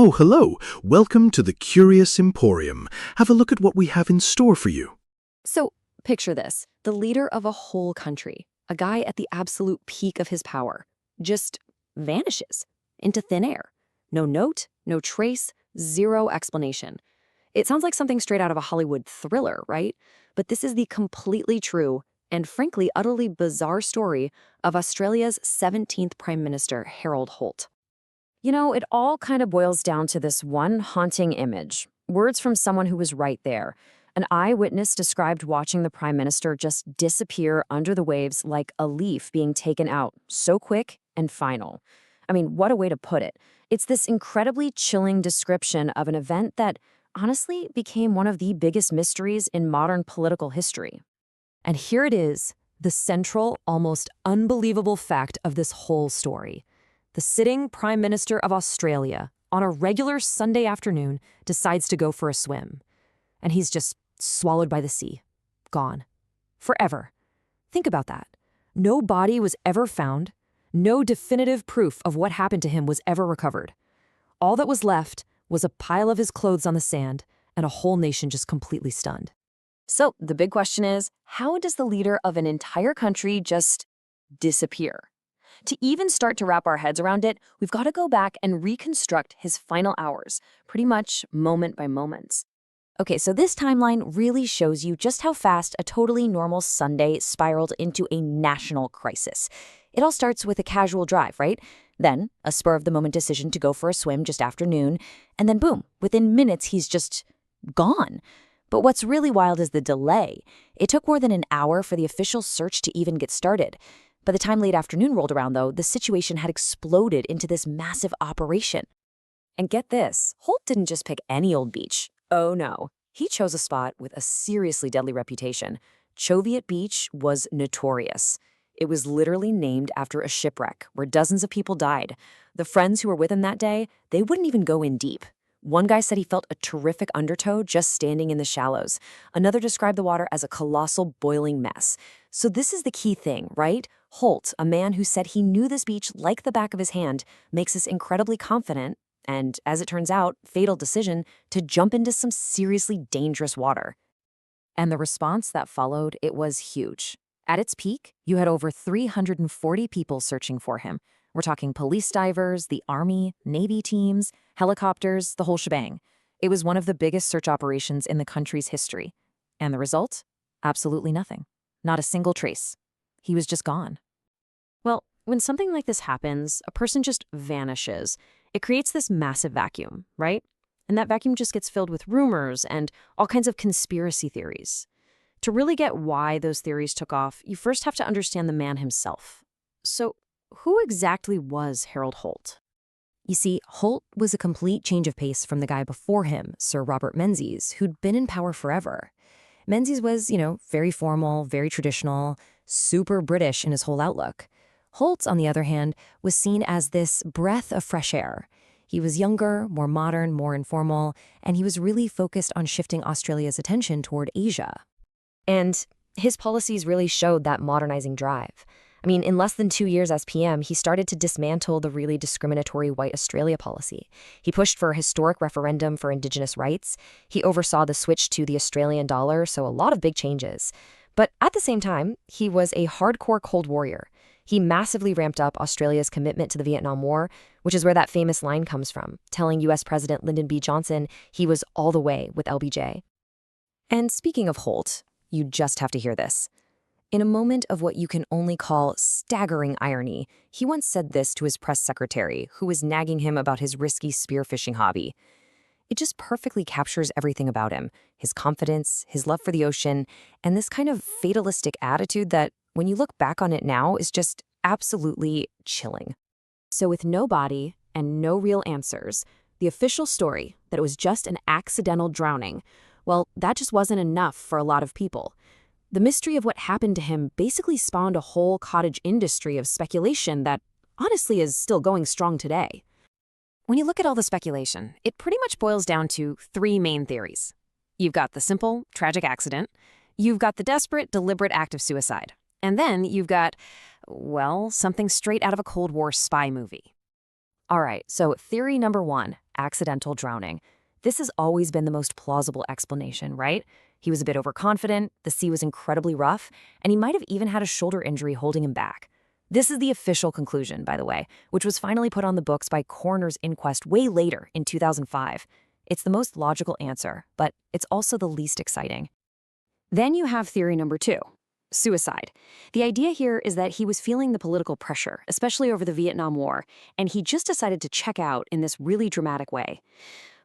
Oh, hello. Welcome to the Curious Emporium. Have a look at what we have in store for you. So, picture this. The leader of a whole country, a guy at the absolute peak of his power, just vanishes into thin air. No note, no trace, zero explanation. It sounds like something straight out of a Hollywood thriller, right? But this is the completely true and frankly utterly bizarre story of Australia's 17th Prime Minister, Harold Holt. You know, it all kind of boils down to this one haunting image. Words from someone who was right there. An eyewitness described watching the Prime Minister just disappear under the waves like a leaf being taken out, so quick and final. I mean, what a way to put it. It's this incredibly chilling description of an event that honestly became one of the biggest mysteries in modern political history. And here it is, the central, almost unbelievable fact of this whole story. The sitting Prime Minister of Australia, on a regular Sunday afternoon, decides to go for a swim. And he's just swallowed by the sea. Gone. Forever. Think about that. No body was ever found. No definitive proof of what happened to him was ever recovered. All that was left was a pile of his clothes on the sand and a whole nation just completely stunned. So the big question is, how does the leader of an entire country just disappear? To even start to wrap our heads around it, we've got to go back and reconstruct his final hours, pretty much moment by moment. Okay, so this timeline really shows you just how fast a totally normal Sunday spiraled into a national crisis. It all starts with a casual drive, right? Then a spur-of-the-moment decision to go for a swim just after noon, and then boom, within minutes he's just gone. But what's really wild is the delay. It took more than an hour for the official search to even get started. By the time late afternoon rolled around, though, the situation had exploded into this massive operation. And get this, Holt didn't just pick any old beach. Oh no, he chose a spot with a seriously deadly reputation. Choviet Beach was notorious. It was literally named after a shipwreck where dozens of people died. The friends who were with him that day, they wouldn't even go in deep. One guy said he felt a terrific undertow just standing in the shallows. Another described the water as a colossal boiling mess. So this is the key thing, right? Holt, a man who said he knew this beach like the back of his hand, makes this incredibly confident and, as it turns out, fatal decision to jump into some seriously dangerous water. And the response that followed, it was huge. At its peak, you had over 340 people searching for him. We're talking police divers, the Army, Navy teams, helicopters, the whole shebang. It was one of the biggest search operations in the country's history. And the result? Absolutely nothing. Not a single trace. He was just gone. Well, when something like this happens, a person just vanishes. It creates this massive vacuum, right? And that vacuum just gets filled with rumors and all kinds of conspiracy theories. To really get why those theories took off, you first have to understand the man himself. So, who exactly was Harold Holt? You see, Holt was a complete change of pace from the guy before him, Sir Robert Menzies, who'd been in power forever. Menzies was, very formal, very traditional, super British in his whole outlook. Holt, on the other hand, was seen as this breath of fresh air. He was younger, more modern, more informal, and he was really focused on shifting Australia's attention toward Asia. And his policies really showed that modernizing drive. I mean, in less than 2 years as PM, he started to dismantle the really discriminatory White Australia policy. He pushed for a historic referendum for Indigenous rights. He oversaw the switch to the Australian dollar, so a lot of big changes. But at the same time, he was a hardcore Cold Warrior. He massively ramped up Australia's commitment to the Vietnam War, which is where that famous line comes from, telling U.S. President Lyndon B. Johnson he was all the way with LBJ. And speaking of Holt, you just have to hear this. In a moment of what you can only call staggering irony, he once said this to his press secretary, who was nagging him about his risky spearfishing hobby. It just perfectly captures everything about him, his confidence, his love for the ocean, and this kind of fatalistic attitude that, when you look back on it now, is just absolutely chilling. So with no body and no real answers, the official story that it was just an accidental drowning, well, that just wasn't enough for a lot of people. The mystery of what happened to him basically spawned a whole cottage industry of speculation that honestly is still going strong today. When you look at all the speculation, it pretty much boils down to three main theories. You've got the simple, tragic accident. You've got the desperate, deliberate act of suicide. And then you've got, well, something straight out of a Cold War spy movie. All right, so theory number 1, accidental drowning. This has always been the most plausible explanation, right? He was a bit overconfident, the sea was incredibly rough, and he might have even had a shoulder injury holding him back. This is the official conclusion, by the way, which was finally put on the books by coroner's inquest way later in 2005. It's the most logical answer, but it's also the least exciting. Then you have theory number 2, suicide. The idea here is that he was feeling the political pressure, especially over the Vietnam War, and he just decided to check out in this really dramatic way.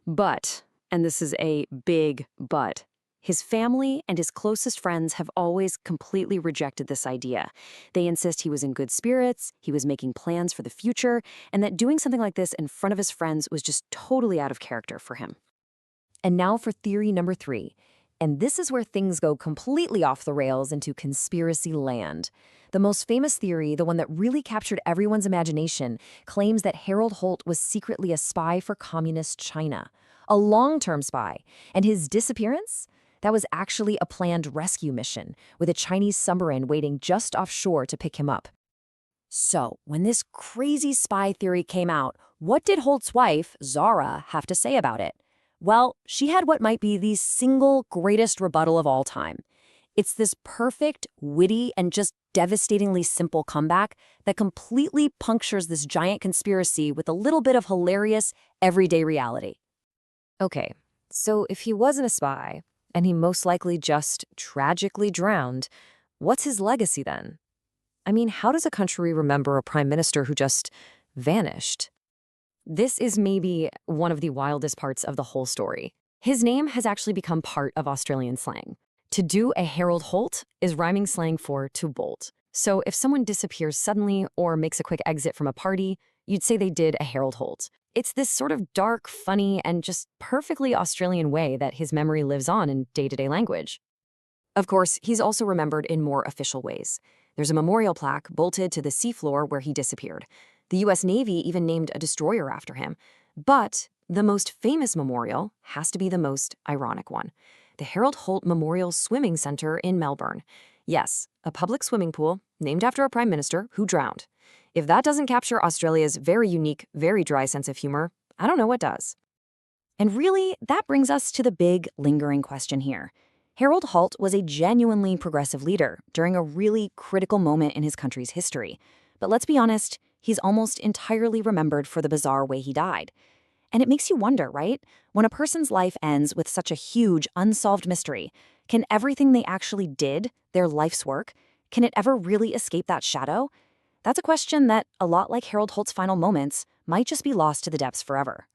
But, and this is a big but, his family and his closest friends have always completely rejected this idea. They insist he was in good spirits, he was making plans for the future, and that doing something like this in front of his friends was just totally out of character for him. And now for theory number 3. And this is where things go completely off the rails into conspiracy land. The most famous theory, the one that really captured everyone's imagination, claims that Harold Holt was secretly a spy for communist China, a long-term spy, and his disappearance? That was actually a planned rescue mission, with a Chinese submarine waiting just offshore to pick him up. So, when this crazy spy theory came out, what did Holt's wife, Zara, have to say about it? Well, she had what might be the single greatest rebuttal of all time. It's this perfect, witty, and just devastatingly simple comeback that completely punctures this giant conspiracy with a little bit of hilarious, everyday reality. Okay, so if he wasn't a spy, and he most likely just tragically drowned, what's his legacy then? I mean, how does a country remember a prime minister who just vanished? This is maybe one of the wildest parts of the whole story. His name has actually become part of Australian slang. To do a Harold Holt is rhyming slang for to bolt. So if someone disappears suddenly or makes a quick exit from a party, you'd say they did a Harold Holt. It's this sort of dark, funny, and just perfectly Australian way that his memory lives on in day-to-day language. Of course, he's also remembered in more official ways. There's a memorial plaque bolted to the seafloor where he disappeared. The U.S. Navy even named a destroyer after him. But the most famous memorial has to be the most ironic one. The Harold Holt Memorial Swimming Center in Melbourne. Yes, a public swimming pool named after a prime minister who drowned. If that doesn't capture Australia's very unique, very dry sense of humor, I don't know what does. And really, that brings us to the big, lingering question here. Harold Holt was a genuinely progressive leader during a really critical moment in his country's history. But let's be honest, he's almost entirely remembered for the bizarre way he died. And it makes you wonder, right? When a person's life ends with such a huge, unsolved mystery, can everything they actually did, their life's work, can it ever really escape that shadow? That's a question that, a lot like Harold Holt's final moments, might just be lost to the depths forever.